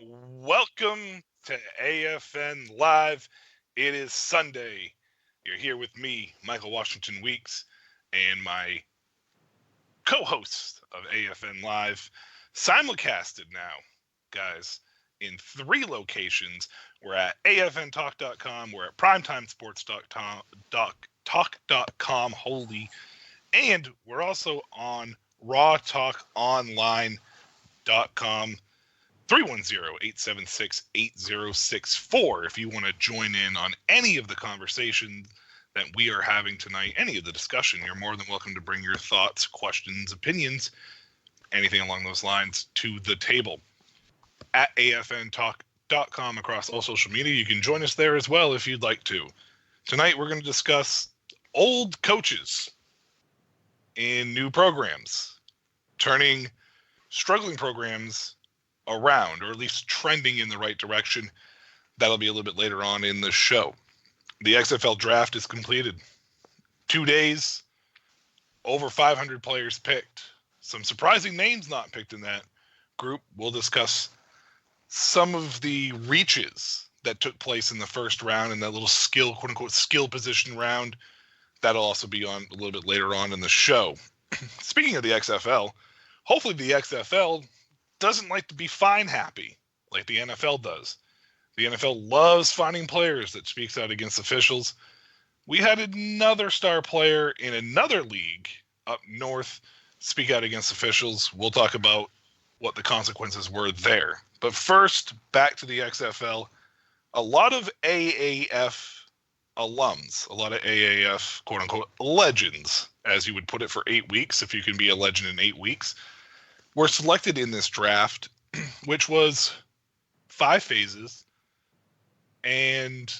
Welcome to AFN Live. It is Sunday. You're here with me, Michael Washington Weeks, and my co-host of AFN Live, simulcasted now, guys, in 3 locations. We're at afntalk.com, we're at primetimesports.com, holy, and we're also on rawtalkonline.com. 310-876-8064 if you want to join in on any of the conversation that we are having tonight, any of the discussion. You're more than welcome to bring your thoughts, questions, opinions, anything along those lines to the table. At afntalk.com across all social media. You can join us there as well if you'd like to. Tonight we're going to discuss old coaches in new programs, turning struggling programs around, or at least trending in the right direction. That'll be a little bit later on in the show. The XFL draft is completed. 2 days, over 500 players picked. Some surprising names not picked in that group. We'll discuss some of the reaches that took place in the first round and that little skill, quote unquote, skill position round. That'll also be on a little bit later on in the show. Speaking of the XFL, hopefully the XFL doesn't like to be fine happy like the NFL does. The NFL loves finding players that speaks out against officials. We had another star player in another league up north speak out against officials. We'll talk about what the consequences were there. But first, back to the XFL. A lot of AAF alums, a lot of AAF, quote-unquote, legends, as you would put it, for 8 weeks, if you can be a legend in 8 weeks, were selected in this draft, which was 5 phases, and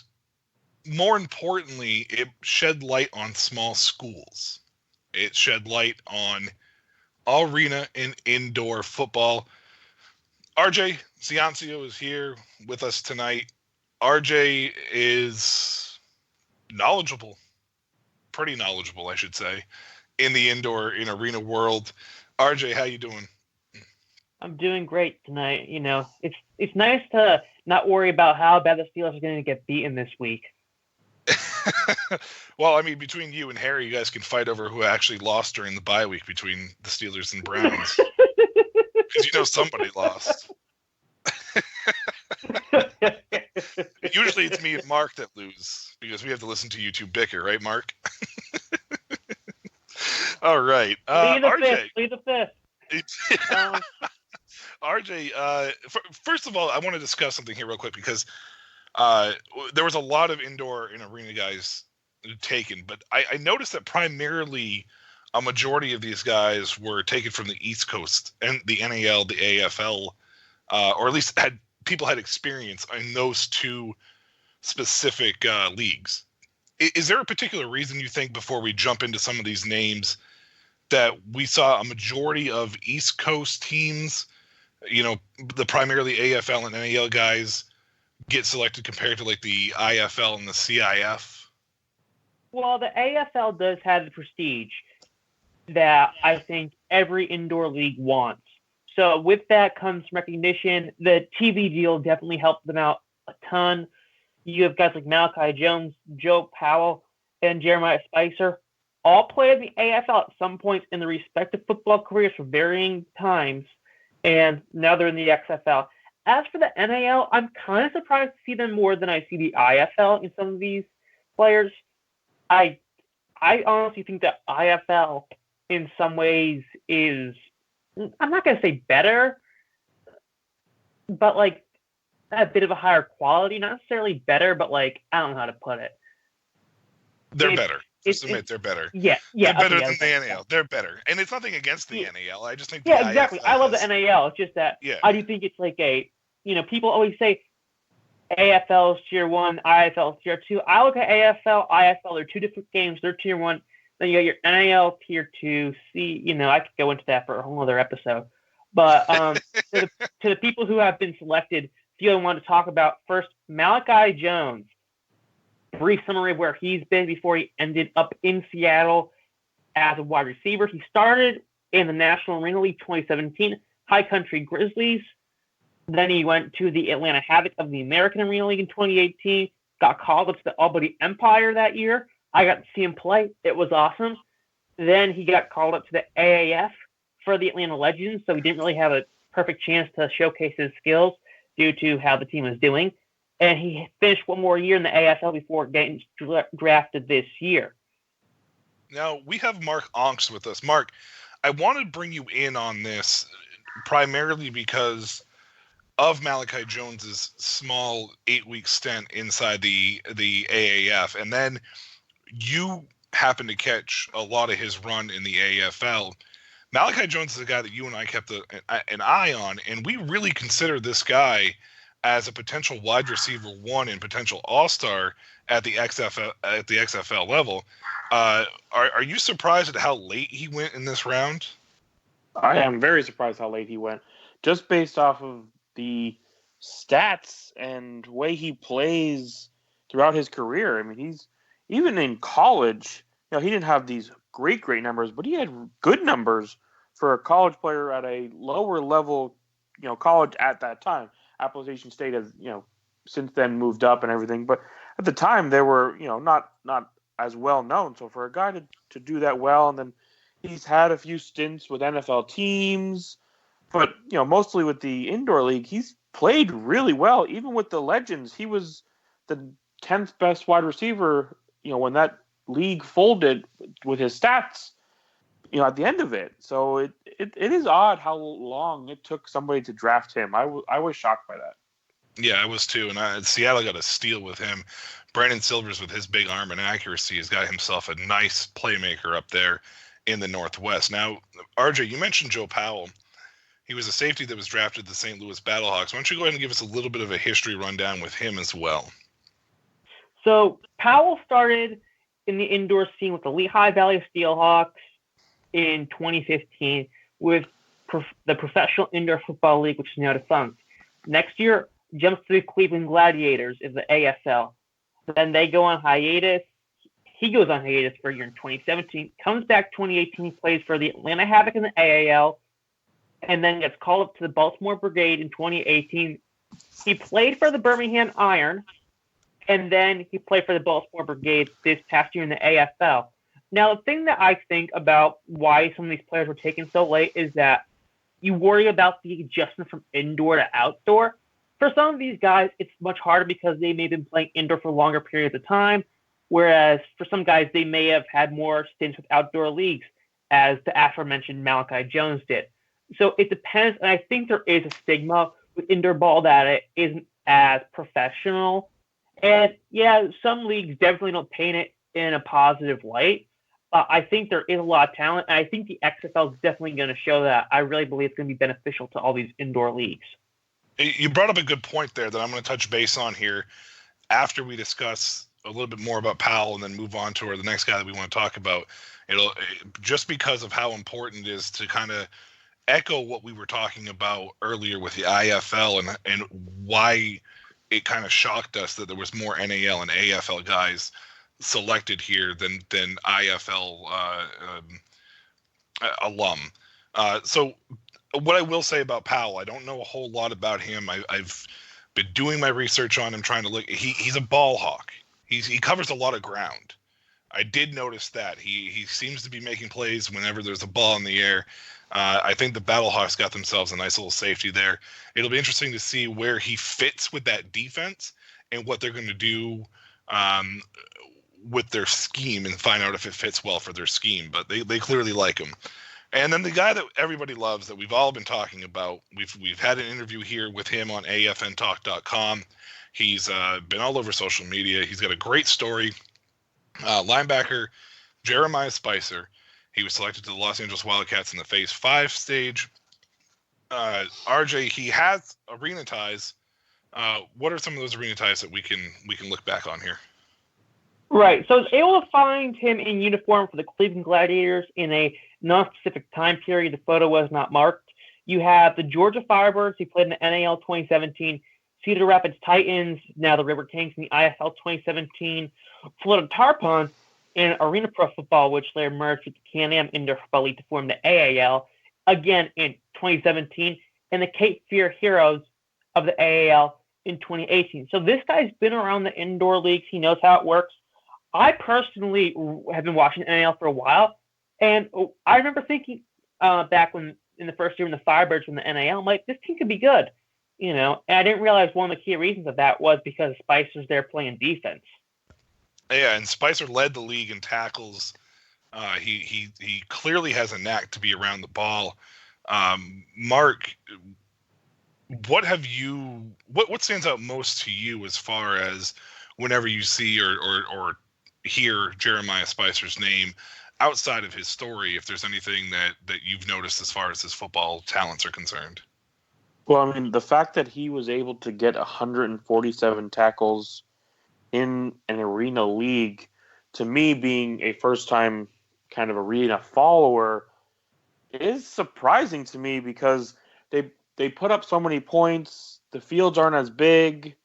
more importantly, it shed light on small schools. It shed light on arena and indoor football. RJ Ciancio is here with us tonight. RJ is knowledgeable, pretty knowledgeable, I should say, in the indoor and arena world. RJ, how you doing? I'm doing great tonight. You know, it's nice to not worry about how bad the Steelers are going to get beaten this week. Well, I mean, between you and Harry, you guys can fight over who actually lost during the bye week between the Steelers and Browns. Because you know somebody lost. Usually it's me and Mark that lose, because we have to listen to you two bicker, right, Mark? All right. RJ. Plead the fifth. RJ, first of all, I want to discuss something here real quick, because there was a lot of indoor and arena guys taken, but I noticed that primarily a majority of these guys were taken from the East Coast, and the NAL, the AFL, or at least people had experience in those 2 specific leagues. Is there a particular reason you think, before we jump into some of these names, that we saw a majority of East Coast teams, you know, the primarily AFL and NAL guys, get selected compared to like the IFL and the CIF? Well, the AFL does have the prestige that I think every indoor league wants. So with that comes recognition. The TV deal definitely helped them out a ton. You have guys like Malachi Jones, Joe Powell, and Jeremiah Spicer, all played in the AFL at some point in their respective football careers for varying times, and now they're in the XFL. As for the NAL, I'm kind of surprised to see them more than I see the IFL in some of these players. I honestly think that IFL in some ways is, I'm not going to say better, but like a bit of a higher quality. Not necessarily better, but like, I don't know how to put it. They're better. Just admit they're better. Yeah. They're better than the NAL. They're better. And it's nothing against the NAL. I just think the exactly. I love the NAL. It's just that yeah. I do think it's like people always say AFL is tier 1, IFL is tier 2. I look at AFL, IFL, they're 2 different games. They're tier 1. Then you got your NAL tier 2. I could go into that for a whole other episode. But to the people who have been selected, I want to talk about first Malachi Jones. Brief summary of where he's been before he ended up in Seattle as a wide receiver. He started in the National Arena League 2017, High Country Grizzlies. Then he went to the Atlanta Havoc of the American Arena League in 2018, got called up to the Albany Empire that year. I got to see him play. It was awesome. Then he got called up to the AAF for the Atlanta Legends, so he didn't really have a perfect chance to showcase his skills due to how the team was doing. And he finished one more year in the AFL before getting drafted this year. Now, we have Mark Angst with us. Mark, I want to bring you in on this primarily because of Malachi Jones's small 8-week stint inside the AAF, and then you happened to catch a lot of his run in the AFL. Malachi Jones is a guy that you and I kept an eye on, and we really consider this guy as a potential wide receiver one and potential all-star at the XFL level. Are you surprised at how late he went in this round? I am very surprised how late he went, just based off of the stats and way he plays throughout his career. I mean, he's even in college. He didn't have these great numbers, but he had good numbers for a college player at a lower level, college at that time. Appalachian State has, since then moved up and everything, but at the time they were, not as well known. So for a guy to do that well, and then he's had a few stints with NFL teams, but mostly with the indoor league, he's played really well. Even with the Legends, he was the 10th best wide receiver. When that league folded with his stats, at the end of it. So it is odd how long it took somebody to draft him. I was shocked by that. Yeah, I was too. And Seattle got a steal with him. Brandon Silvers, with his big arm and accuracy, has got himself a nice playmaker up there in the Northwest. Now, RJ, you mentioned Joe Powell. He was a safety that was drafted the St. Louis Battlehawks. Why don't you go ahead and give us a little bit of a history rundown with him as well? So Powell started in the indoor scene with the Lehigh Valley Steelhawks in 2015 with the Professional Indoor Football League, which is now defunct. Next year, jumps to the Cleveland Gladiators in the AFL. Then they go on hiatus. He goes on hiatus for a year in 2017, comes back 2018, plays for the Atlanta Havoc in the AAL, and then gets called up to the Baltimore Brigade in 2018. He played for the Birmingham Iron, and then he played for the Baltimore Brigade this past year in the AFL. Now, the thing that I think about why some of these players were taken so late is that you worry about the adjustment from indoor to outdoor. For some of these guys, it's much harder because they may have been playing indoor for longer periods of time, whereas for some guys, they may have had more stints with outdoor leagues, as the aforementioned Malachi Jones did. So it depends, and I think there is a stigma with indoor ball that it isn't as professional. And yeah, some leagues definitely don't paint it in a positive light. I think there is a lot of talent, and I think the XFL is definitely going to show that. I really believe it's going to be beneficial to all these indoor leagues. You brought up a good point there that I'm going to touch base on here after we discuss a little bit more about Powell and then move on to the next guy that we want to talk about. Just because of how important it is to kind of echo what we were talking about earlier with the IFL and why it kind of shocked us that there was more NAL and AFL guys selected here than IFL alum. So what I will say about Powell, I don't know a whole lot about him. I've been doing my research on him, trying to look. He's a ball hawk. He covers a lot of ground. I did notice that he seems to be making plays whenever there's a ball in the air. I think the Battlehawks got themselves a nice little safety there. It'll be interesting to see where he fits with that defense and what they're going to do with their scheme and find out if it fits well for their scheme. But they clearly like him. And then the guy that everybody loves that we've all been talking about, we've had an interview here with him on afntalk.com. He's been all over social media. He's got a great story. Linebacker Jeremiah Spicer. He was selected to the Los Angeles Wildcats in the Phase 5 stage. RJ, he has arena ties. What are some of those arena ties that we can look back on here? Right. So I was able to find him in uniform for the Cleveland Gladiators in a non-specific time period. The photo was not marked. You have the Georgia Firebirds. He played in the NAL 2017. Cedar Rapids Titans, now the River Kings in the IFL 2017. Florida Tarpons in Arena Pro Football, which later merged with the Can-Am Indoor Football League to form the AAL, again in 2017. And the Cape Fear Heroes of the AAL in 2018. So this guy's been around the indoor leagues. He knows how it works. I personally have been watching NAL for a while, and I remember thinking back when in the first year when the Firebirds were in the NAL, I'm like, this team could be good, and I didn't realize one of the key reasons of that was because Spicer's there playing defense. Yeah, and Spicer led the league in tackles. He clearly has a knack to be around the ball. Mark, what stands out most to you as far as whenever you see or hear Jeremiah Spicer's name outside of his story, if there's anything that you've noticed as far as his football talents are concerned? Well, I mean, the fact that he was able to get 147 tackles in an arena league, to me, being a first-time kind of arena follower, is surprising to me because they put up so many points. The fields aren't as big.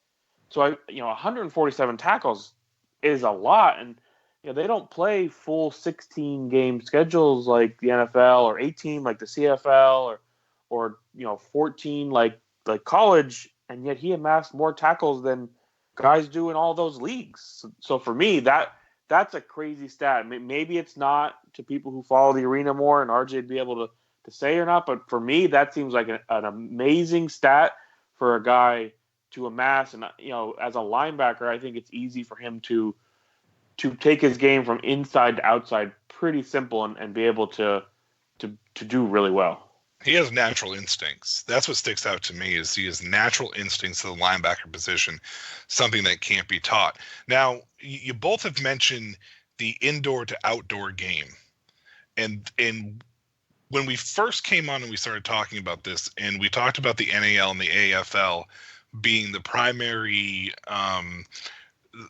So, 147 tackles is a lot. And they don't play full 16-game schedules like the NFL, or 18 like the CFL, or 14 like college. And yet he amassed more tackles than guys do in all those leagues. So for me, that's a crazy stat. Maybe it's not to people who follow the arena more, and RJ'd be able to say or not. But for me, that seems like an amazing stat for a guy to amass. And as a linebacker, I think it's easy for him to take his game from inside to outside, pretty simple, and be able to do really well. He has natural instincts. That's what sticks out to me, is he has natural instincts to the linebacker position, something that can't be taught. Now, you both have mentioned the indoor to outdoor game. And when we first came on and we started talking about this, and we talked about the NAL and the AFL being the primary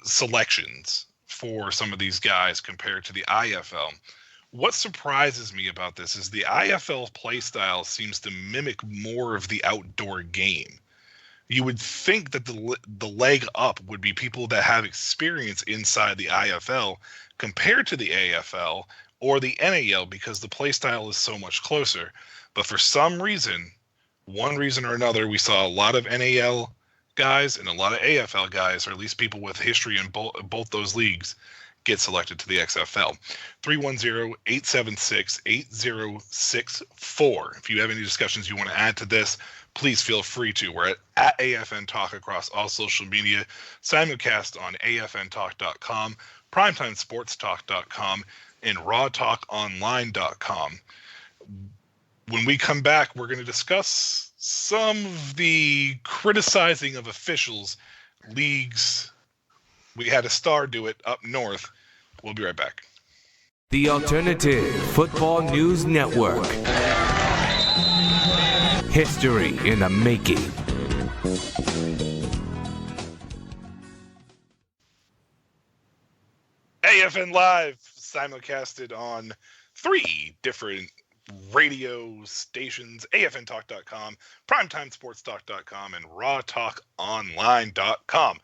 selections for some of these guys compared to the IFL, what surprises me about this is the IFL play style seems to mimic more of the outdoor game. You would think that the leg up would be people that have experience inside the IFL compared to the AFL or the NAL, because the play style is so much closer. But for some reason, one reason or another, we saw a lot of NAL guys and a lot of AFL guys, or at least people with history in both those leagues, get selected to the XFL. 310-876-8064. If you have any discussions you want to add to this, please feel free to. We're at AFN Talk across all social media, simulcast on afntalk.com, primetimesportstalk.com, and rawtalkonline.com. When we come back, we're going to discuss some of the criticizing of officials, leagues. We had a star do it up north. We'll be right back. The Alternative Football News Network. History in the making. AFN Live, simulcasted on 3 different radio stations: afntalk.com, primetimesportstalk.com, and rawtalkonline.com.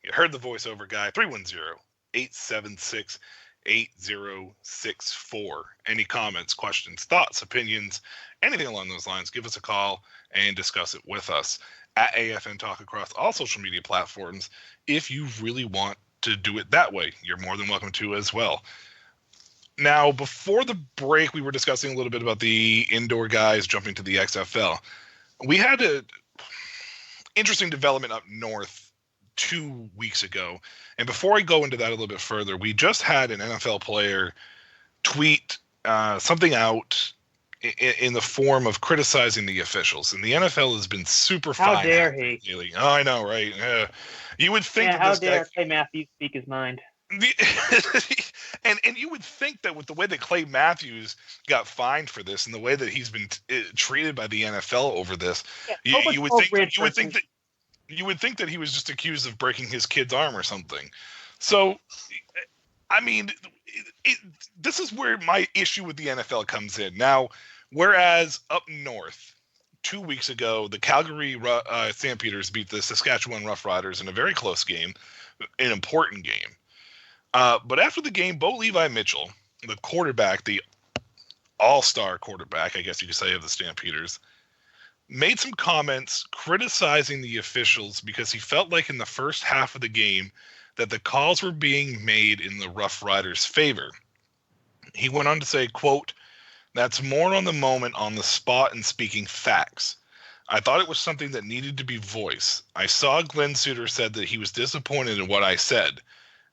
You heard the voiceover guy. 310-876-8064. Any comments, questions, thoughts, opinions, anything along those lines, give us a call and discuss it with us at AFN Talk across all social media platforms. If you really want to do it that way, you're more than welcome to as well. Now, before the break, we were discussing a little bit about the indoor guys jumping to the XFL. We had an interesting development up north 2 weeks ago. And before I go into that a little bit further, we just had an NFL player tweet something out in the form of criticizing the officials. And the NFL has been super fine. How dare he? Really. Oh, I know, right? You would think that how this dare guy... Clay Matthews speak his mind? and you would think that with the way that Clay Matthews got fined for this and the way that he's been treated by the NFL over this, you would think that he was just accused of breaking his kid's arm or something. So, I mean, this is where my issue with the NFL comes in. Now, whereas up north, 2 weeks ago, the Calgary Stampeders beat the Saskatchewan Roughriders in a very close game, an important game. But after the game, Bo Levi Mitchell, the quarterback, the all-star quarterback, I guess you could say, of the Stampeders, made some comments criticizing the officials because he felt like in the first half of the game that the calls were being made in the Rough Riders' favor. He went on to say, quote, "That's more on the moment, on the spot, and speaking facts. I thought it was something that needed to be voiced. I saw Glenn Suter said that he was disappointed in what I said.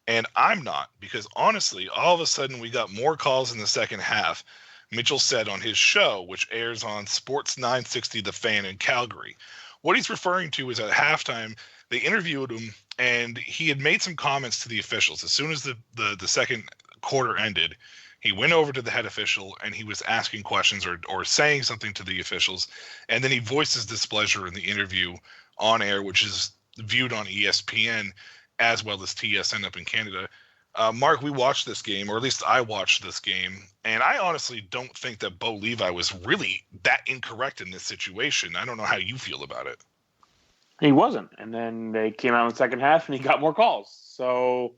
And I'm not, because honestly, all of a sudden we got more calls in the second half," Mitchell said on his show, which airs on Sports 960 The Fan in Calgary. What he's referring to is at halftime, they interviewed him, and he had made some comments to the officials. As soon as the second quarter ended, he went over to the head official, and he was asking questions or saying something to the officials, and then he voiced his displeasure in the interview on air, which is viewed on ESPN, as well as TSN up in Canada. Mark, we watched this game, or at least I watched this game, and I honestly don't think that Bo Levi was really that incorrect in this situation. I don't know how you feel about it. He wasn't. And then they came out in the second half, and he got more calls. So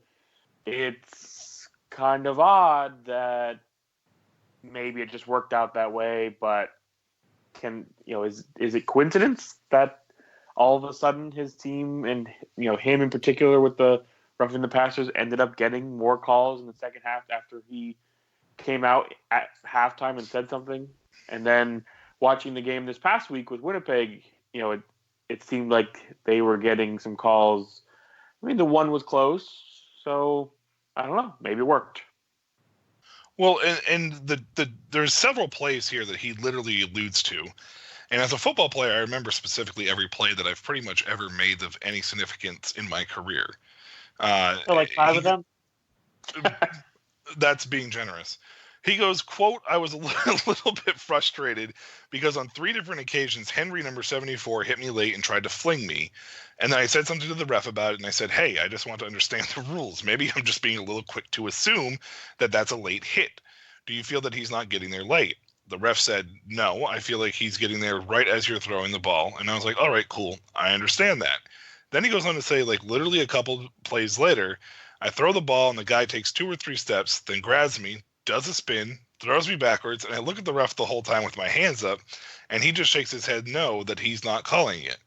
it's kind of odd that maybe it just worked out that way, but is it coincidence that all of a sudden his team and him in particular with the roughing the passers ended up getting more calls in the second half after he came out at halftime and said something? And then watching the game this past week with Winnipeg, it seemed like they were getting some calls. I mean, the one was close, so I don't know. Maybe it worked. Well, and there's several plays here that he literally alludes to. And as a football player, I remember specifically every play that I've pretty much ever made of any significance in my career. So like 5 of them? That's being generous. He goes, quote, "I was a little bit frustrated because on 3 different occasions, Henry number 74 hit me late and tried to fling me. And then I said something to the ref about it, and I said, hey, I just want to understand the rules. Maybe I'm just being a little quick to assume that that's a late hit. Do you feel that he's not getting there late?" The ref said, "No, I feel like he's getting there right as you're throwing the ball." And I was like, all right, cool. I understand that. Then he goes on to say, like, literally a couple plays later, I throw the ball and the guy takes 2 or 3 steps, then grabs me, does a spin, throws me backwards, and I look at the ref the whole time with my hands up, and he just shakes his head no, that he's not calling it.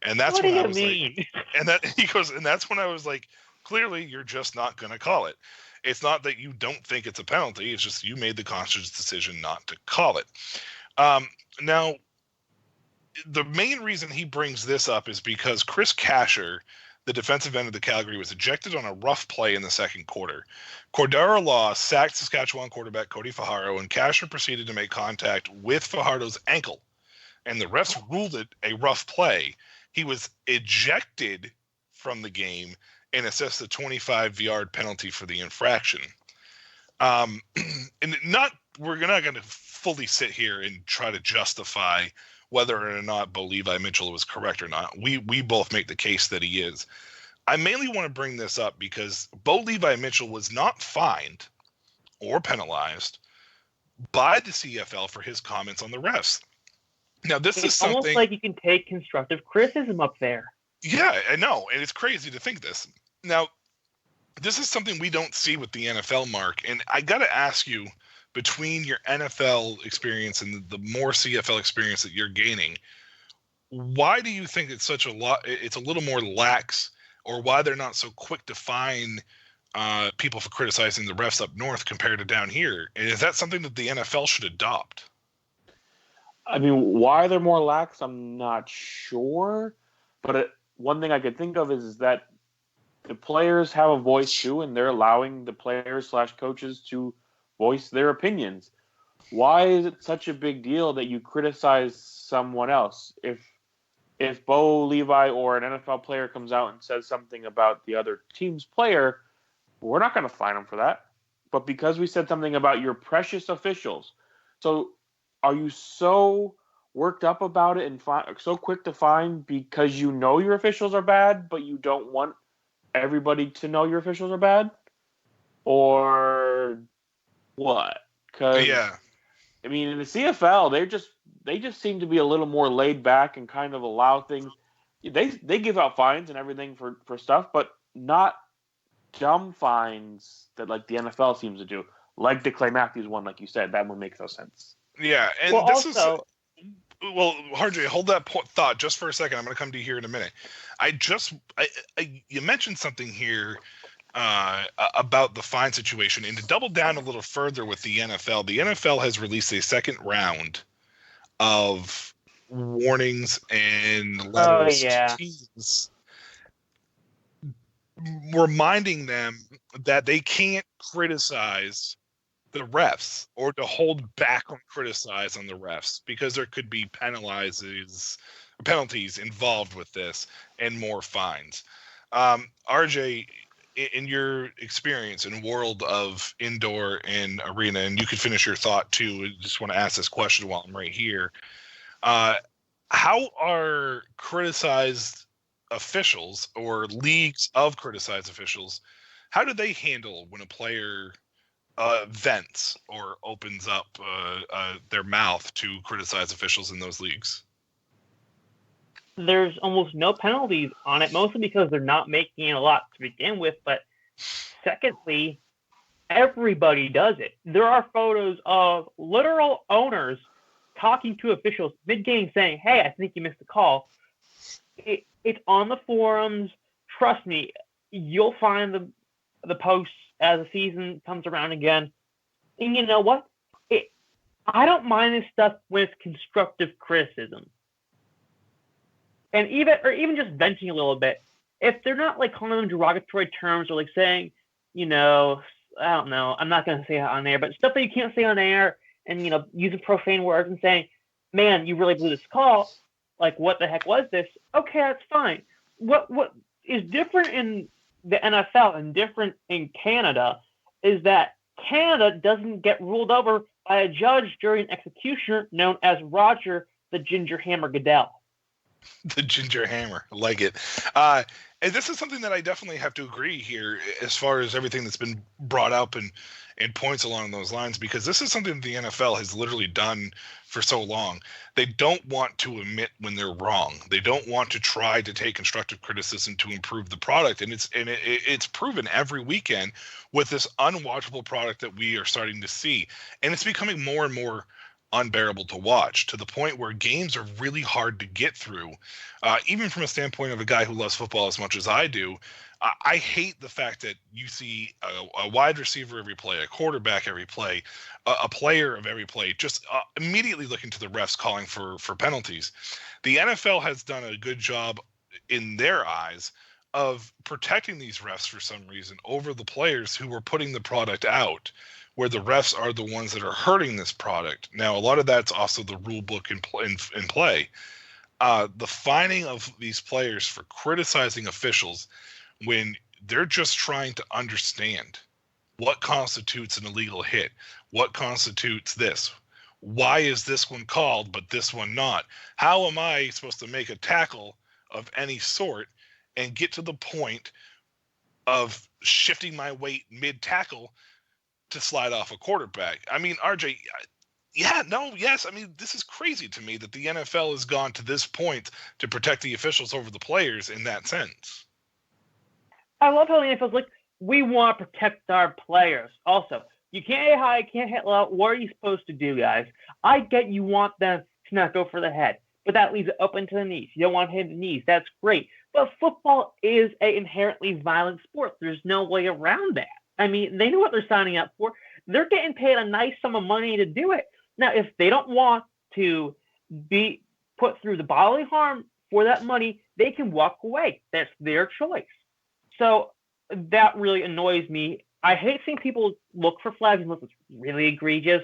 And that's what when do I you was mean? like, and that he goes, and that's when I was like, clearly you're just not going to call it. It's not that you don't think it's a penalty. It's just you made the conscious decision not to call it. Now, the main reason he brings this up is because Chris Kasher, the defensive end of the Calgary, was ejected on a rough play in the second quarter. Cordero Law sacked Saskatchewan quarterback Cody Fajardo, and Kasher proceeded to make contact with Fajardo's ankle. And the refs ruled it a rough play. He was ejected from the game and assessed a 25-yard penalty for the infraction. And we're not going to fully sit here and try to justify whether or not Bo Levi Mitchell was correct or not. We both make the case that he is. I mainly want to bring this up because Bo Levi Mitchell was not fined or penalized by the CFL for his comments on the refs. Now, this is something... almost like you can take constructive criticism up there. Yeah, I know, and it's crazy to think this. Now, this is something we don't see with the NFL, Mark, and I got to ask you, between your NFL experience and the more CFL experience that you're gaining, why do you think it's a little more lax, or why they're not so quick to fine people for criticizing the refs up north compared to down here? And is that something that the NFL should adopt? I mean, why they're more lax, I'm not sure. But one thing I could think of is that the players have a voice too, and they're allowing the players/coaches to voice their opinions. Why is it such a big deal that you criticize someone else? If Bo Levi or an NFL player comes out and says something about the other team's player, we're not going to fine him for that. But because we said something about your precious officials, so are you so worked up about it and so quick to fine because you know your officials are bad, but you don't want everybody to know your officials are bad? Or what? Because I mean, in the CFL, they just seem to be a little more laid back and kind of allow things. They give out fines and everything for stuff, but not dumb fines that like the NFL seems to do. Like the Clay Matthews one, like you said, that one makes no sense. Yeah, and well, this also, Well, Harjay, hold that thought just for a second. I'm going to come to you here in a minute. You mentioned something here about the fine situation, and to double down a little further with the NFL has released a second round of warnings and letters to teams, reminding them that they can't criticize the refs or to hold back on criticize on the refs because there could be penalties involved with this and more fines. RJ, in your experience in world of indoor and arena, and you could finish your thought too, I just want to ask this question while I'm right here. How are criticized officials or leagues of criticized officials, how do they handle when a player vents or opens up their mouth to criticize officials in those leagues? There's almost no penalties on it, mostly because they're not making it a lot to begin with. But secondly, everybody does it. There are photos of literal owners talking to officials mid-game saying, hey, I think you missed the call. It's on the forums. Trust me, you'll find the posts as the season comes around again. And you know what? I don't mind this stuff when it's constructive criticism. And even just venting a little bit. If they're not like calling them derogatory terms or like saying, I don't know, I'm not going to say it on air, but stuff that you can't say on air and, using profane words and saying, man, you really blew this call. Like, what the heck was this? Okay, that's fine. What is different in the NFL and different in Canada is that Canada doesn't get ruled over by a judge during execution known as Roger the Ginger Hammer Goodell. The Ginger Hammer. I like it. And this is something that I definitely have to agree here as far as everything that's been brought up and points along those lines, because this is something that the NFL has literally done for so long. They don't want to admit when they're wrong. They don't want to try to take constructive criticism to improve the product. And it's proven every weekend with this unwatchable product that we are starting to see. And it's becoming more and more unbearable to watch, to the point where games are really hard to get through. Even from a standpoint of a guy who loves football as much as I do, I hate the fact that you see a wide receiver every play, a quarterback every play, a player of every play, just immediately looking to the refs calling for penalties. The NFL has done a good job in their eyes of protecting these refs for some reason over the players who were putting the product out, where the refs are the ones that are hurting this product. Now, a lot of that's also the rule book in play. The fining of these players for criticizing officials when they're just trying to understand what constitutes an illegal hit, what constitutes this, why is this one called but this one not? How am I supposed to make a tackle of any sort and get to the point of shifting my weight mid-tackle to slide off a quarterback? I mean, RJ, yes. I mean, this is crazy to me that the NFL has gone to this point to protect the officials over the players in that sense. I love how the NFL's like, we want to protect our players. Also, you can't hit high, can't hit low. What are you supposed to do, guys? I get you want them to not go for the head, but that leaves it open to the knees. You don't want to hit the knees. That's great. But football is an inherently violent sport. There's no way around that. I mean, they know what they're signing up for. They're getting paid a nice sum of money to do it. Now, if they don't want to be put through the bodily harm for that money, they can walk away. That's their choice. So that really annoys me. I hate seeing people look for flags unless it's really egregious.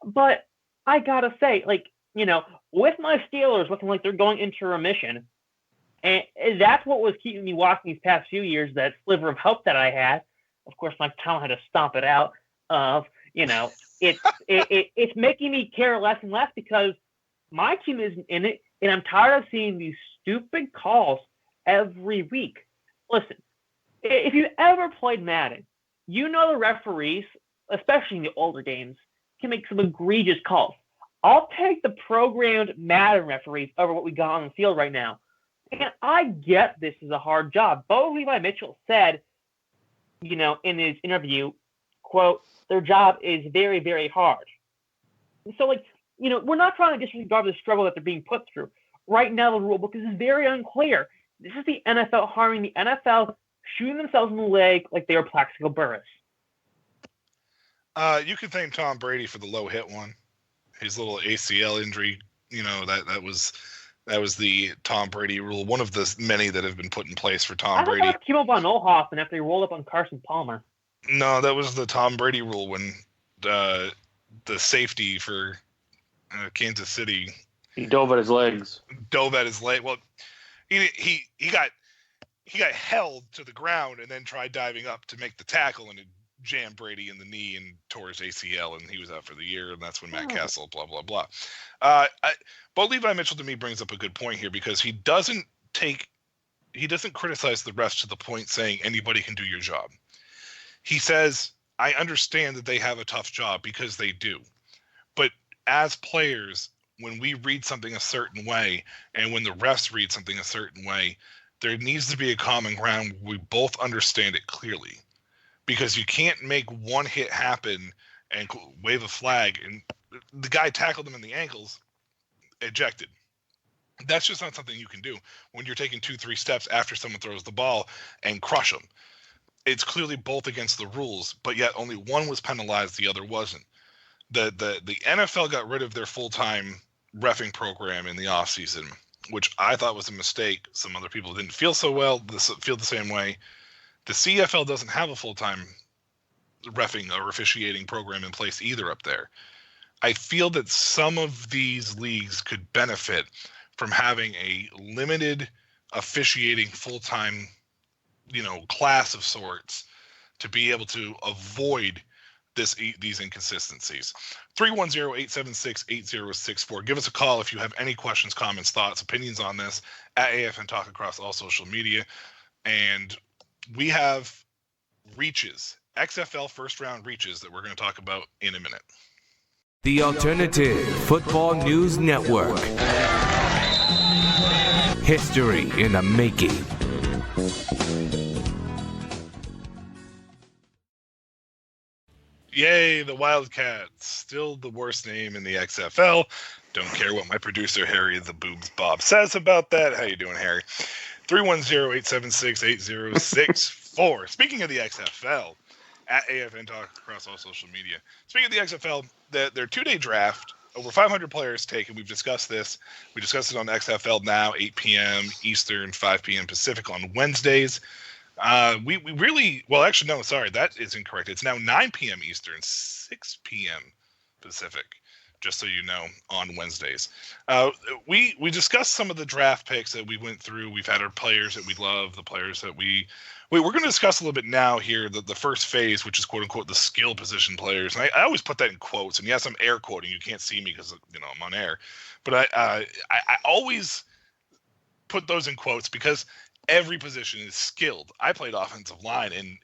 But I gotta say, with my Steelers looking like they're going into remission, and that's what was keeping me watching these past few years, that sliver of hope that I had. Of course, Mike Tomlin had to stomp it out. It's making me care less and less because my team isn't in it, and I'm tired of seeing these stupid calls every week. Listen, if you ever played Madden, you know the referees, especially in the older games, can make some egregious calls. I'll take the programmed Madden referees over what we got on the field right now. And I get this is a hard job. Bo Levi Mitchell said, in his interview, quote, their job is very, very hard. And so, we're not trying to disregard the struggle that they're being put through. Right now, the rule book is very unclear. This is the NFL harming the NFL, shooting themselves in the leg like they were Plaxico Burress. You can thank Tom Brady for the low hit one. His little ACL injury, that was the Tom Brady rule, one of the many that have been put in place for Tom Brady. I thought that was Kimo von Oelhoffen after he rolled up on Carson Palmer. No, that was the Tom Brady rule when the safety for Kansas City. He dove at his legs. Well, he got held to the ground and then tried diving up to make the tackle, and it jammed Brady in the knee and tore his ACL, and he was out for the year. And that's when Matt Castle, blah blah blah. Bo Levi Mitchell to me brings up a good point here, because he doesn't criticize the refs to the point saying anybody can do your job. He says, I understand that they have a tough job, because they do, but as players, when we read something a certain way and when the refs read something a certain way, there needs to be a common ground where we both understand it clearly, because you can't make one hit happen and wave a flag and the guy tackled him in the ankles, ejected. That's just not something you can do when you're taking 2-3 steps after someone throws the ball and crush them. It's clearly both against the rules, but yet only one was penalized, the other wasn't. The NFL got rid of their full-time reffing program in the offseason, which I thought was a mistake. Some other people didn't feel the same way. The CFL doesn't have a full-time reffing or officiating program in place either up there. I feel that some of these leagues could benefit from having a limited officiating full-time, class of sorts to be able to avoid these inconsistencies. 310-876-8064. Give us a call if you have any questions, comments, thoughts, opinions on this at AFN Talk across all social media. And we have reaches, XFL first round reaches, that we're going to talk about in a minute. The Alternative Football News Network. History in the making. Yay, the Wildcats. Still the worst name in the XFL. Don't care what my producer, Harry the Boobs Bob, says about that. How you doing, Harry? 310-876-8064. Speaking of the XFL, at AFN Talk across all social media. Speaking of the XFL, their 2-day draft, over 500 players taken. We've discussed this. We discussed it on XFL Now, 8 p.m. Eastern, 5 p.m. Pacific on Wednesdays. We really, well, actually, no, sorry, that is incorrect. It's now 9 p.m. Eastern, 6 p.m. Pacific, just so you know, on Wednesdays. We discussed some of the draft picks that we went through. We've had our players that we love, the players that we're going to discuss a little bit now here, the first phase, which is quote unquote the skill position players. And I always put that in quotes, and yes, I'm air quoting. You can't see me because I'm on air, but I always put those in quotes because every position is skilled. I played offensive line, and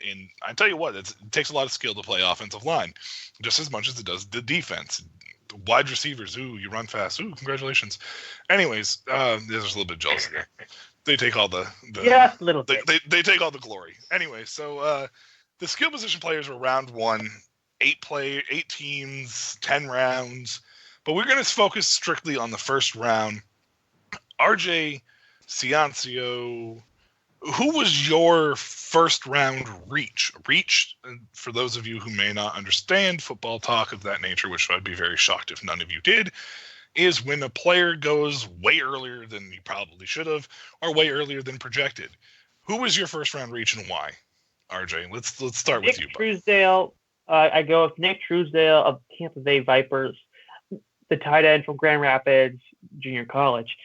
I tell you what, it takes a lot of skill to play offensive line, just as much as it does the defense. Wide receivers, ooh, you run fast, ooh, congratulations. Anyways, there's a little bit of jealousy there. They take all the yeah, little bit. They take all the glory. Anyway, so the skill position players were round 1, 8 teams, 10 rounds, but we're going to focus strictly on the first round. RJ, Ciancio, who was your first round reach? Reach, for those of you who may not understand football talk of that nature, which I'd be very shocked if none of you did, is when a player goes way earlier than you probably should have, or way earlier than projected. Who was your first round reach and why? RJ, let's start with you. Nick Truesdale. I go with Nick Truesdale of Tampa Bay Vipers, the tight end from Grand Rapids Junior College.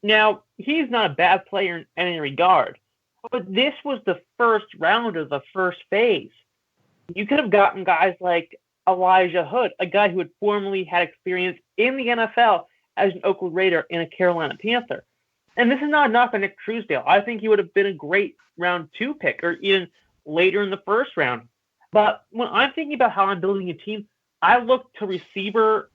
Now, he's not a bad player in any regard, but this was the first round of the first phase. You could have gotten guys like Elijah Hood, a guy who had formerly had experience in the NFL as an Oakland Raider and a Carolina Panther. And this is not a knock on Nick Truesdale. I think he would have been a great round 2 pick or even later in the first round. But when I'm thinking about how I'm building a team, I look to receiver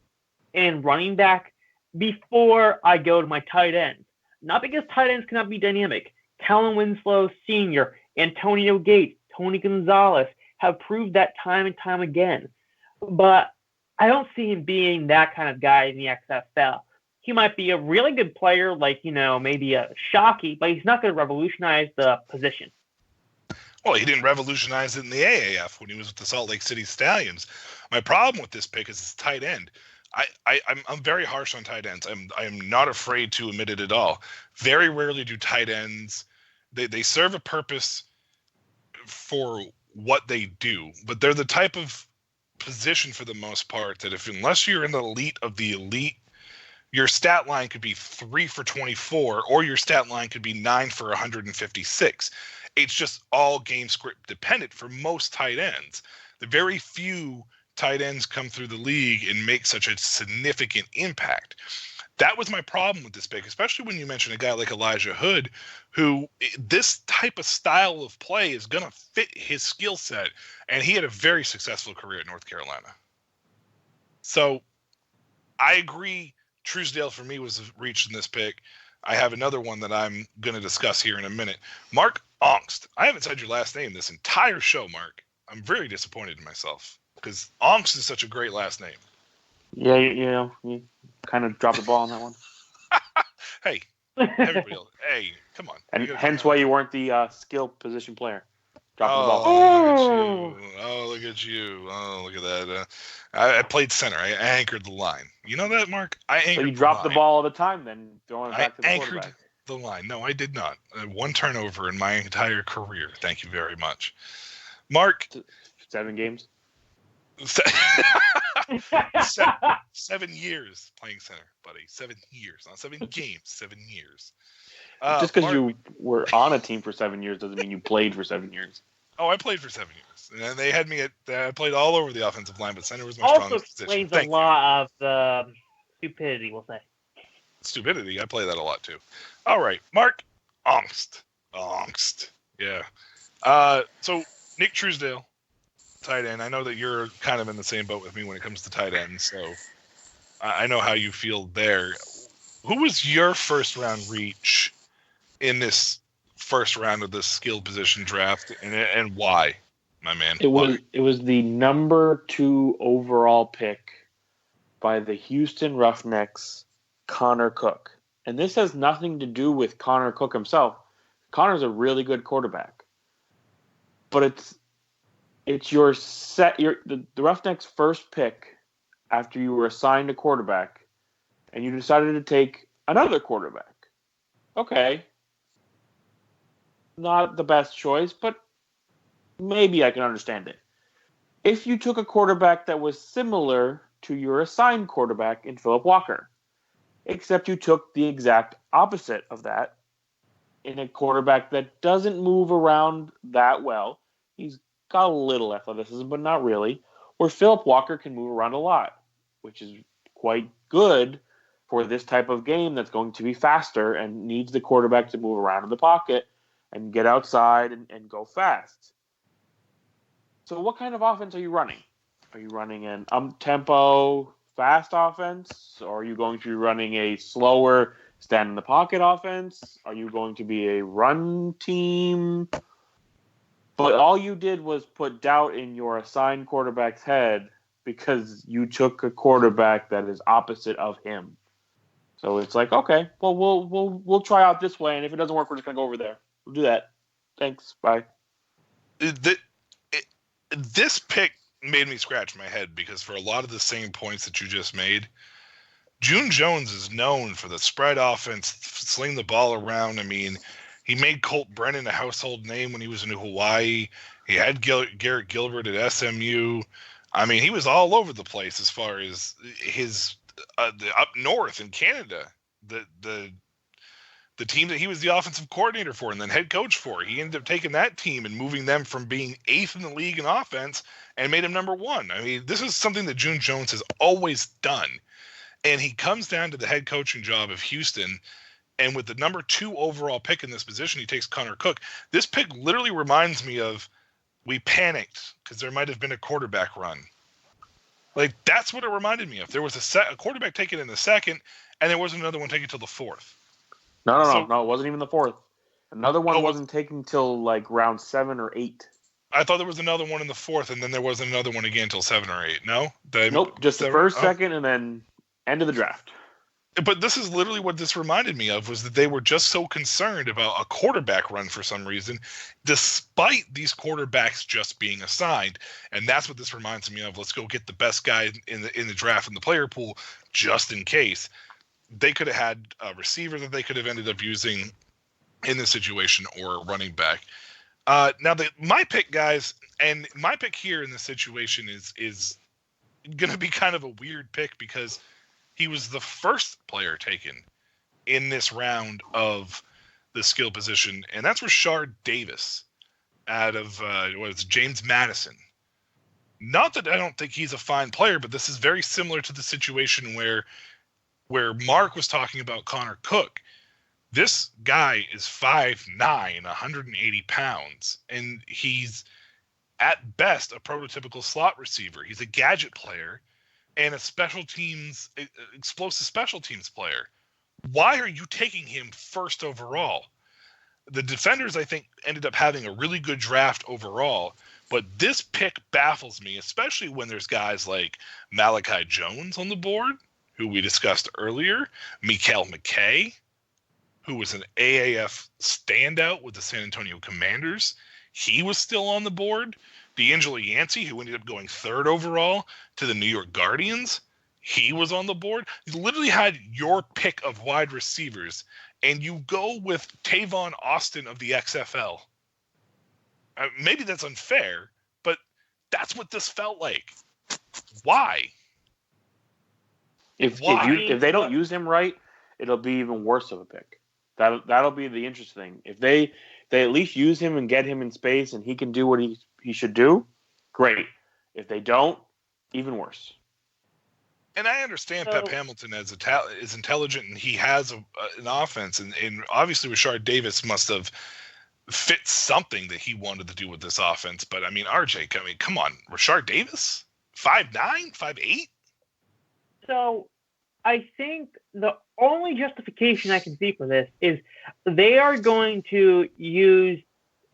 and running back before I go to my tight ends. Not because tight ends cannot be dynamic. Kellen Winslow Sr., Antonio Gates, Tony Gonzalez have proved that time and time again. But I don't see him being that kind of guy in the XFL. He might be a really good player, like, maybe a Shockey, but he's not going to revolutionize the position. Well, he didn't revolutionize it in the AAF when he was with the Salt Lake City Stallions. My problem with this pick is his tight end. I'm very harsh on tight ends. I am not afraid to admit it at all. Very rarely do tight ends. They serve a purpose for what they do, but they're the type of position for the most part that unless you're in the elite of the elite, your stat line could be 3 for 24, or your stat line could be 9 for 156. It's just all game script dependent for most tight ends. The very few tight ends come through the league and make such a significant impact. That was my problem with this pick, especially when you mention a guy like Elijah Hood, who this type of style of play is going to fit his skill set, and he had a very successful career at North Carolina. So I agree Truesdale for me was reached in this pick. I have another one that I'm going to discuss here in a minute. Mark Angst. I haven't said your last name this entire show, Mark. I'm very disappointed in myself because Angst is such a great last name. Yeah, you kind of dropped the ball on that one. Hey, everybody else. Hey, come on. And hence why you weren't the skill position player. Dropped the ball. Look at you. Oh, look at that. I played center. I anchored the line. You know that, Mark? I anchored. So you dropped the ball all the time, then throwing it back to the quarterback. quarterback. The line. No, I did not. One turnover in my entire career. Thank you very much, Mark. 7 games. 7 years playing center, buddy. 7 years, not 7 games. 7 years. Just because you were on a team for 7 years doesn't mean you played for 7 years. Oh, I played for 7 years, and they had me at. I played all over the offensive line, but center was my strongest position. Also explains a lot of the stupidity, we'll say. Stupidity. I play that a lot too. All right, Mark Angst. Yeah. So Nick Truesdale, tight end. I know that you're kind of in the same boat with me when it comes to tight ends, so I know how you feel there. Who was your first round reach in this first round of the skill position draft, and why, my man? It was the number 2 overall pick by the Houston Roughnecks, Connor Cook. And this has nothing to do with Connor Cook himself. Connor's a really good quarterback. But it's the Roughnecks' first pick after you were assigned a quarterback, and you decided to take another quarterback. Okay. Not the best choice, but maybe I can understand it. If you took a quarterback that was similar to your assigned quarterback in Philip Walker, except you took the exact opposite of that in a quarterback that doesn't move around that well. He's got a little athleticism, but not really. Where Philip Walker can move around a lot, which is quite good for this type of game that's going to be faster and needs the quarterback to move around in the pocket and get outside and go fast. So what kind of offense are you running? Are you running an up-tempo, fast offense? Or are you going to be running a slower, stand-in-the-pocket offense? Are you going to be a run team? But all you did was put doubt in your assigned quarterback's head because you took a quarterback that is opposite of him. So it's like, okay, well, we'll try out this way, and if it doesn't work, we're just going to go over there. We'll do that. Thanks. Bye. This pick made me scratch my head because for a lot of the same points that you just made, June Jones is known for the spread offense, sling the ball around. I mean, he made Colt Brennan a household name when he was in Hawaii. He had Garrett Gilbert at SMU. I mean, he was all over the place as far as his up north in Canada. The team that he was the offensive coordinator for and then head coach for. He ended up taking that team and moving them from being 8th in the league in offense and made him number 1. I mean, this is something that June Jones has always done. And he comes down to the head coaching job of Houston, and with the number 2 overall pick in this position, he takes Connor Cook. This pick literally reminds me of we panicked because there might have been a quarterback run. Like, that's what it reminded me of. There was a quarterback taken in the second, and there wasn't another one taken till the 4th. No, it wasn't even the 4th. Another one wasn't taken till like round 7 or 8. I thought there was another one in the 4th, and then there wasn't another one again until 7 or 8. No? Nope, just the first, second, and then end of the draft. But this is literally what this reminded me of, was that they were just so concerned about a quarterback run for some reason, despite these quarterbacks just being assigned. And that's what this reminds me of. Let's go get the best guy in the draft in the player pool, just in case. They could have had a receiver that they could have ended up using in this situation, or a running back. Now, my pick, guys, and my pick here in this situation is going to be kind of a weird pick, because he was the first player taken in this round of the skill position, and that's Rashard Davis out of James Madison. Not that I don't think he's a fine player, but this is very similar to the situation where Mark was talking about Connor Cook. This guy is 5'9", 180 pounds, and he's at best a prototypical slot receiver. He's a gadget player and a explosive special teams player. Why are you taking him first overall? The defenders, I think, ended up having a really good draft overall, but this pick baffles me, especially when there's guys like Malachi Jones on the board, who we discussed earlier, Mikael McKay, who was an AAF standout with the San Antonio Commanders. He was still on the board. D'Angelo Yancey, who ended up going 3rd overall to the New York Guardians, he was on the board. You literally had your pick of wide receivers, and you go with Tavon Austin of the XFL. Maybe that's unfair, but that's what this felt like. Why? If they don't use him right, it'll be even worse of a pick. That'll be the interesting thing. If they at least use him and get him in space and he can do what he should do, great. If they don't, even worse. And I understand Pep Hamilton is intelligent, and he has an offense, and obviously Rashard Davis must have fit something that he wanted to do with this offense. But I mean, RJ, come on, Rashard Davis, 5'9", 5'8". So I think the only justification I can see for this is they are going to use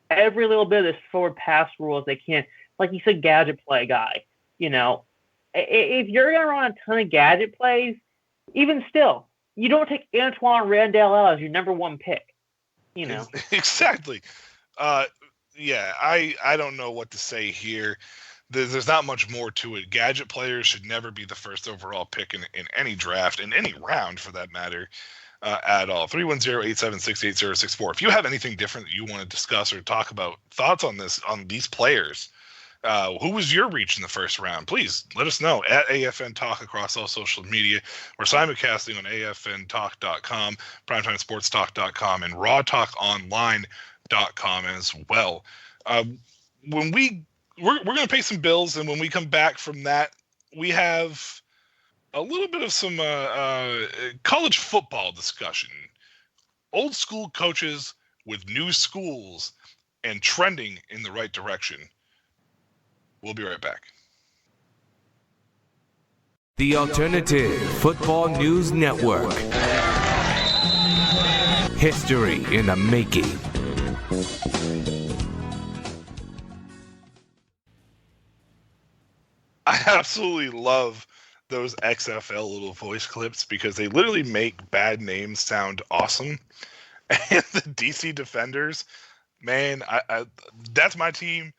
every little bit of this forward pass rules they can. Like you said, gadget play guy. You know, if you're going to run a ton of gadget plays, even still, you don't take Antoine Randall out as your number 1 pick. You know, exactly. Yeah, I don't know what to say here. There's not much more to it. Gadget players should never be the first overall pick in any draft, in any round for that matter, at all. 310-876-8064. If you have anything different that you want to discuss or talk about, thoughts on these players, who was your reach in the first round? Please let us know at AFN Talk across all social media. We're simulcasting on AFNTalk.com, PrimetimeSportsTalk.com, and RawTalkOnline.com as well. We're going to pay some bills, and when we come back from that, we have a little bit of some college football discussion. Old school coaches with new schools and trending in the right direction. We'll be right back. The Alternative Football News Network. History in the making. I absolutely love those XFL little voice clips because they literally make bad names sound awesome. And the DC Defenders, man, I that's my team.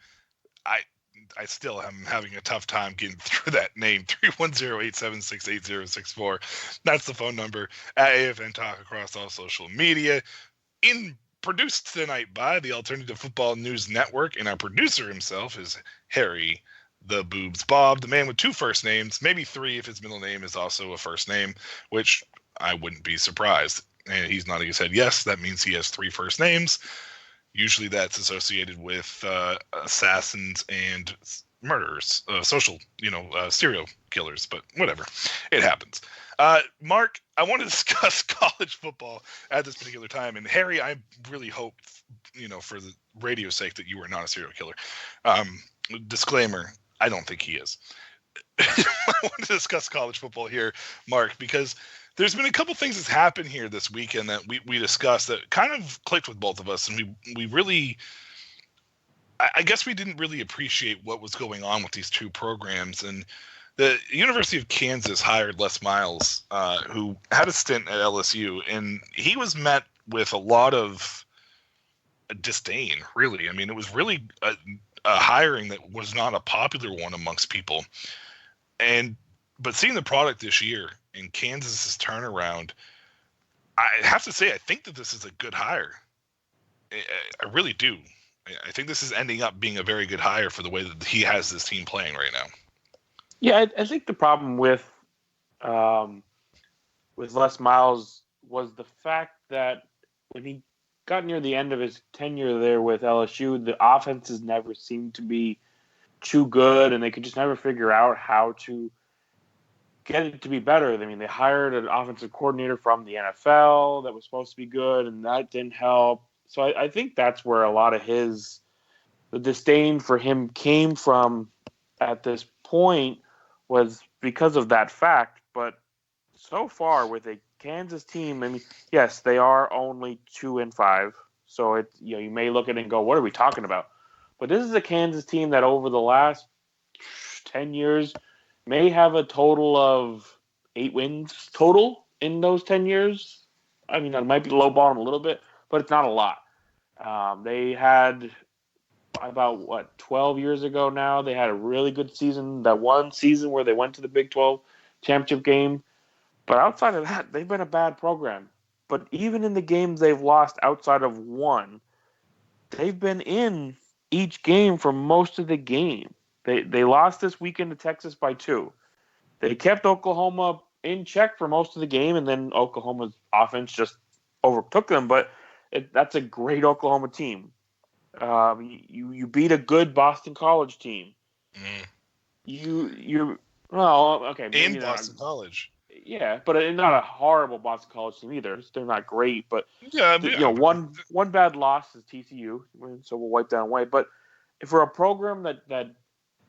I still am having a tough time getting through that name. 310-876-8064. That's the phone number at AFN Talk across all social media. Produced tonight by the Alternative Football News Network, and our producer himself is Harry the Boobs Bob, the man with 2 first names, maybe 3 if his middle name is also a first name, which I wouldn't be surprised. And he's nodding his head yes, that means he has 3 first names. Usually that's associated with assassins and murderers, serial killers, but whatever. It happens. Mark, I want to discuss college football at this particular time. And Harry, I really hope, for the radio's sake, that you are not a serial killer. Disclaimer, I don't think he is. I want to discuss college football here, Mark, because there's been a couple things that's happened here this weekend that we discussed that kind of clicked with both of us, and we really I guess we didn't really appreciate what was going on with these two programs. And the University of Kansas hired Les Miles, who had a stint at LSU, and he was met with a lot of disdain, really. I mean, it was really a hiring that was not a popular one amongst people. But seeing the product this year in Kansas's turnaround, I have to say, I think that this is a good hire. I really do. I think this is ending up being a very good hire for the way that he has this team playing right now. Yeah, I think the problem with Les Miles was the fact that when he got near the end of his tenure there with LSU, the offenses never seemed to be too good, and they could just never figure out how to get it to be better. I mean, they hired an offensive coordinator from the NFL that was supposed to be good, and that didn't help. So I think that's where a lot of the disdain for him came from at this point, was because of that fact. But so far with a Kansas team, I mean, yes, they are only 2-5. So you may look at it and go, what are we talking about? But this is a Kansas team that over the last 10 years may have a total of 8 wins total in those 10 years. I mean, that might be low bottom a little bit, but it's not a lot. They had about 12 years ago now, they had a really good season. That one season where they went to the Big 12 championship game. But outside of that, they've been a bad program. But even in the games they've lost outside of one, they've been in each game for most of the game. They lost this weekend to Texas by 2. They kept Oklahoma in check for most of the game, and then Oklahoma's offense just overtook them. But that's a great Oklahoma team. You beat a good Boston College team. In Boston College. Yeah, but not a horrible Boston College team either. They're not great, but one bad loss is TCU, so we'll wipe that away. But for a program that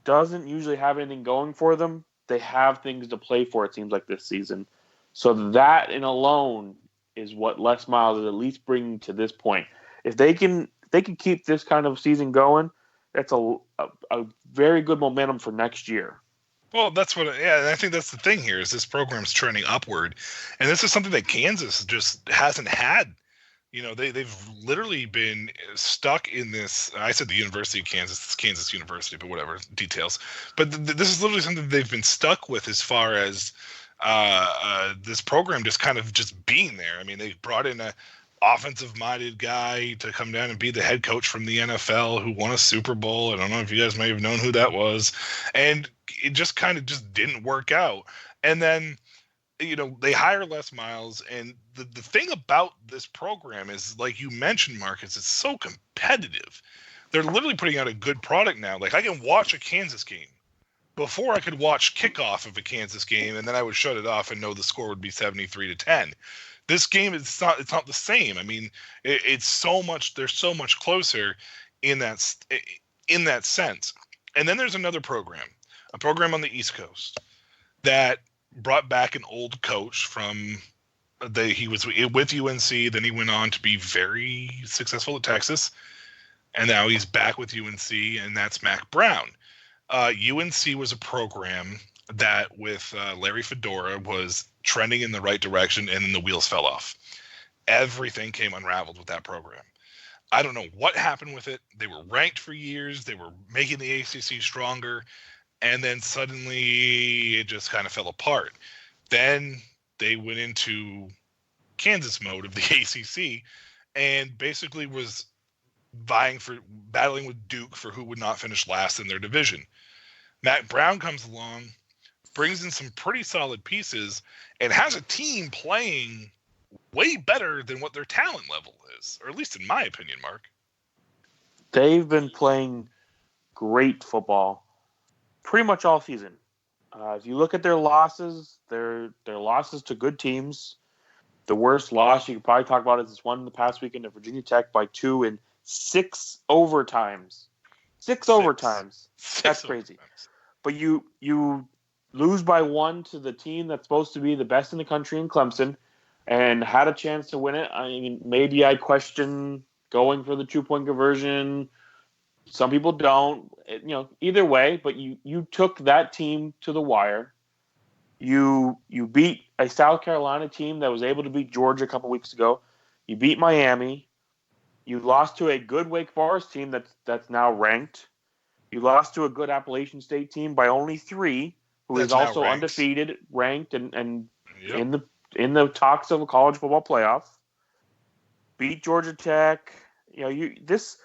doesn't usually have anything going for them, they have things to play for, it seems like, this season. So that in alone is what Les Miles is at least bringing to this point. If they can keep this kind of season going, that's a very good momentum for next year. Well, and I think that's the thing here is this program's trending upward, and this is something that Kansas just hasn't had. You know, they've literally been stuck in this. I said the University of Kansas, it's Kansas University, but whatever, details. But this is literally something they've been stuck with as far as this program just kind of just being there. I mean, they brought in a offensive-minded guy to come down and be the head coach from the NFL who won a Super Bowl. I don't know if you guys may have known who that was. And it just kind of just didn't work out. And then, you know, they hire Les Miles. And the thing about this program is, like you mentioned, Marcus, it's so competitive. They're literally putting out a good product now. Like, I can watch a Kansas game. Before I could watch kickoff of a Kansas game, and then I would shut it off and know the score would be 73-10. This game it's not the same. I mean, it's so much. They're so much closer in that sense. And then there's another program, a program on the East Coast that brought back an old coach from. He was with UNC. Then he went on to be very successful at Texas, and now he's back with UNC, and that's Mac Brown. UNC was a program that with Larry Fedora was trending in the right direction, and then the wheels fell off. Everything came unraveled with that program. I don't know what happened with it. They were ranked for years. They were making the ACC stronger, and then suddenly it just kind of fell apart. Then they went into Kansas mode of the ACC and basically was battling with Duke for who would not finish last in their division. Matt Brown comes along, brings in some pretty solid pieces, and has a team playing way better than what their talent level is, or at least in my opinion, Mark. They've been playing great football pretty much all season. If you look at their losses, they're losses to good teams. The worst loss you could probably talk about is this one in the past weekend at Virginia Tech by 2 in 6 overtimes. 6 overtimes. That's crazy. But you lose by 1 to the team that's supposed to be the best in the country in Clemson and had a chance to win it. I mean, maybe I question going for the 2-point conversion. Some people don't. Either way, but you took that team to the wire. You beat a South Carolina team that was able to beat Georgia a couple weeks ago. You beat Miami. You lost to a good Wake Forest team that's now ranked. You lost to a good Appalachian State team by only 3, who is also undefeated, ranked, and Yep. in the talks of a college football playoff. Beat Georgia Tech. This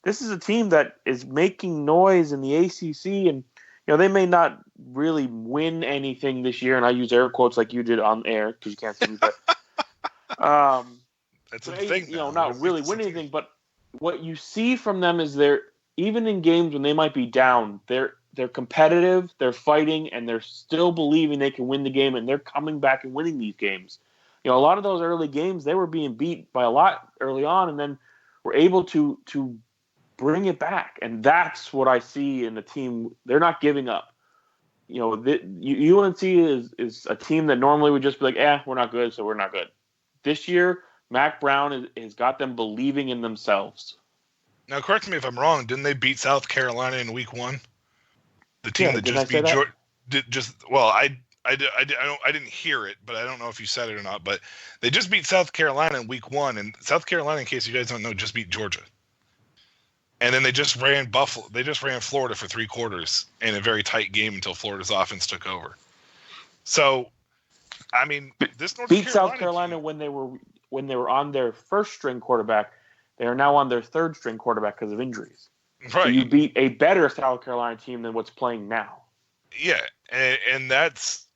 is a team that is making noise in the ACC, and they may not really win anything this year, and I use air quotes like you did on air because you can't see me, but that's a thing. Not really win anything, but what you see from them is even in games when they might be down, they're competitive, they're fighting, and they're still believing they can win the game, and they're coming back and winning these games. A lot of those early games, they were being beat by a lot early on, and then were able to bring it back. And that's what I see in the team. They're not giving up. UNC is a team that normally would just be like, we're not good, so we're not good. This year, Mac Brown has got them believing in themselves. Now, correct me if I'm wrong. Didn't they beat South Carolina in week 1? The team that just beat Georgia. I didn't hear it, but I don't know if you said it or not. But they just beat South Carolina in week 1, and South Carolina, in case you guys don't know, just beat Georgia. And then they just ran Buffalo. They just ran Florida for 3 quarters in a very tight game until Florida's offense took over. So, I mean, this North beat South Carolina when they were on their first string quarterback. They are now on their third string quarterback because of injuries. Right. So you beat a better South Carolina team than what's playing now. Yeah, and that's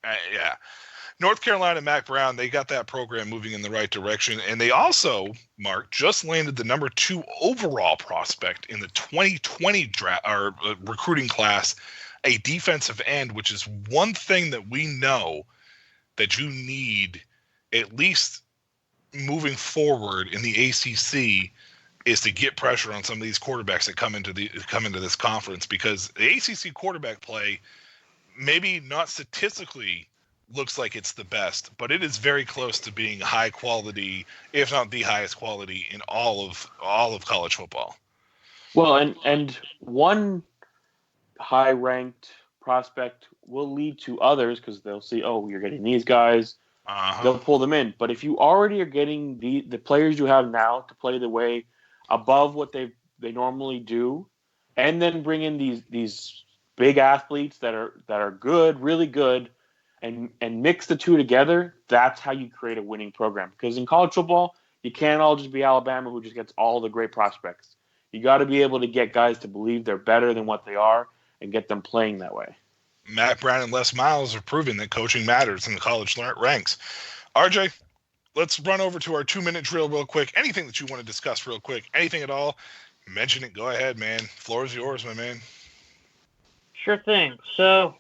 North Carolina, Mac Brown, they got that program moving in the right direction, and they also, Mark, just landed the number 2 overall prospect in the 2020 draft or recruiting class, a defensive end, which is one thing that we know that you need at least moving forward in the ACC is to get pressure on some of these quarterbacks that come into this conference, because the ACC quarterback play, maybe not statistically looks like it's the best, but it is very close to being high quality, if not the highest quality in all of college football. Well, and one high ranked prospect will lead to others because they'll see, you're getting these guys. They'll pull them in. But if you already are getting the players you have now to play the way above what they normally do, and then bring in these big athletes that are good, really good, and mix the two together, that's how you create a winning program. Because in college football, you can't all just be Alabama who just gets all the great prospects. You got to be able to get guys to believe they're better than what they are and get them playing that way. Matt Brown and Les Miles are proving that coaching matters in the college ranks. RJ, let's run over to our 2-minute drill real quick. Anything that you want to discuss real quick, anything at all, mention it. Go ahead, man. Floor is yours, my man. Sure thing. So,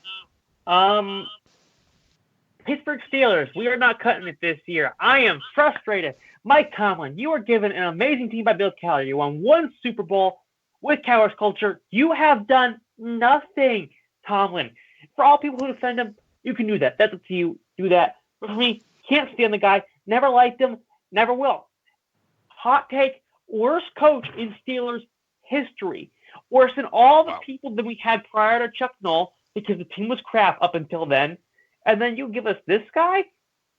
Pittsburgh Steelers, we are not cutting it this year. I am frustrated. Mike Tomlin, you were given an amazing team by Bill Cowher. You won 1 Super Bowl with Cowher's culture. You have done nothing, Tomlin. For all people who defend him, you can do that. That's up to you. Do that. But for me, can't stand the guy. Never liked him. Never will. Hot take, worst coach in Steelers history. Worse than all the people that we had prior to Chuck Noll, because the team was crap up until then. And then you give us this guy?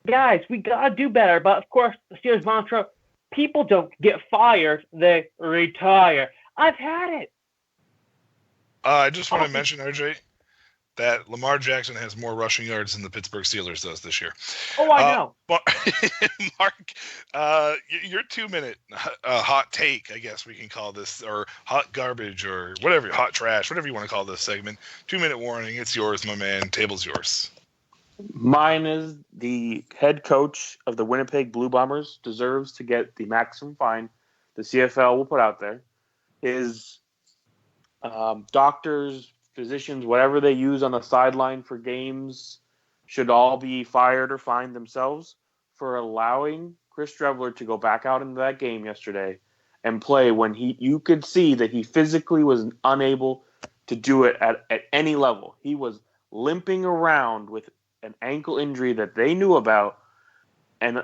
Guys, we got to do better. But, of course, the Steelers mantra, people don't get fired, they retire. I've had it. I just want to mention, RJ, that Lamar Jackson has more rushing yards than the Pittsburgh Steelers does this year. Oh, I know. Mark, your 2-minute hot take, I guess we can call this, or hot garbage, or whatever, hot trash, whatever you want to call this segment. 2-minute warning. It's yours, my man. Table's yours. Mine is the head coach of the Winnipeg Blue Bombers deserves to get the maximum fine the CFL will put out there. His doctors, physicians, whatever they use on the sideline for games should all be fired or fined themselves for allowing Chris Streveler to go back out into that game yesterday and play when you could see that he physically was unable to do it at any level. He was limping around with an ankle injury that they knew about, and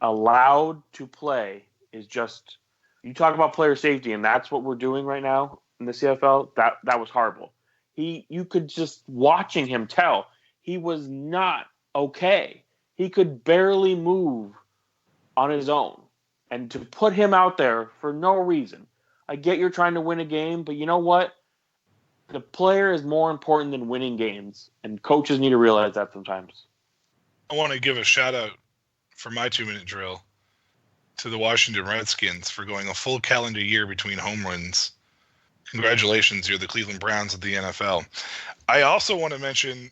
allowed to play is just, you talk about player safety, and that's what we're doing right now. in the CFL, that was horrible. You could just watching him tell he was not okay. He could barely move on his own. And to put him out there for no reason. I get you're trying to win a game, but you know what? The player is more important than winning games, and coaches need to realize that sometimes. I want to give a shout out for my 2-minute drill to the Washington Redskins for going a full calendar year between home runs. Congratulations, you're the Cleveland Browns of the NFL. I also want to mention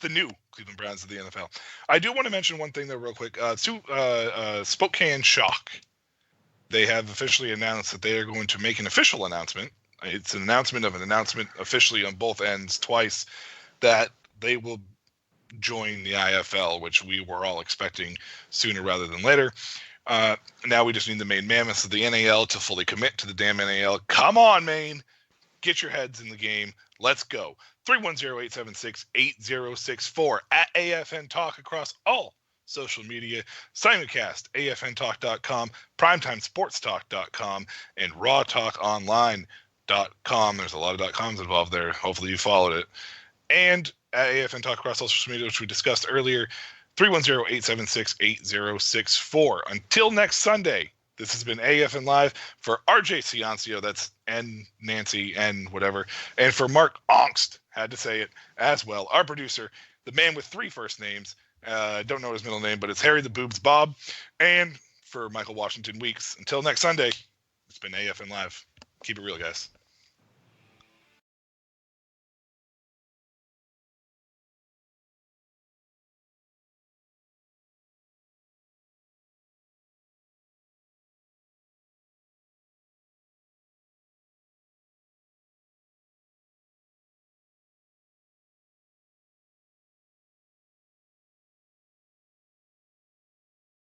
the new Cleveland Browns of the NFL. I do want to mention one thing, though, real quick. Spokane Shock. They have officially announced that they are going to make an official announcement. It's an announcement of an announcement officially on both ends twice that they will join the IFL, which we were all expecting sooner rather than later. Now we just need the Maine Mammoths of the NAL to fully commit to the damn NAL. Come on, Maine. Get your heads in the game. Let's go. 310-876-8064 at AFN Talk across all social media, simulcast, afntalk.com, primetimesportstalk.com, and rawtalkonline.com. There's a lot of .coms involved there. Hopefully you followed it. And at AFN Talk across social media, which we discussed earlier, 310-876-8064. Until next Sunday, this has been AFN Live for RJ Ciancio, that's N Nancy N whatever, and for Mark Angst, had to say it as well, our producer, the man with 3 first names, don't know his middle name, but it's Harry the Boobs Bob, and for Michael Washington Weeks. Until next Sunday, it's been AFN Live. Keep it real, guys.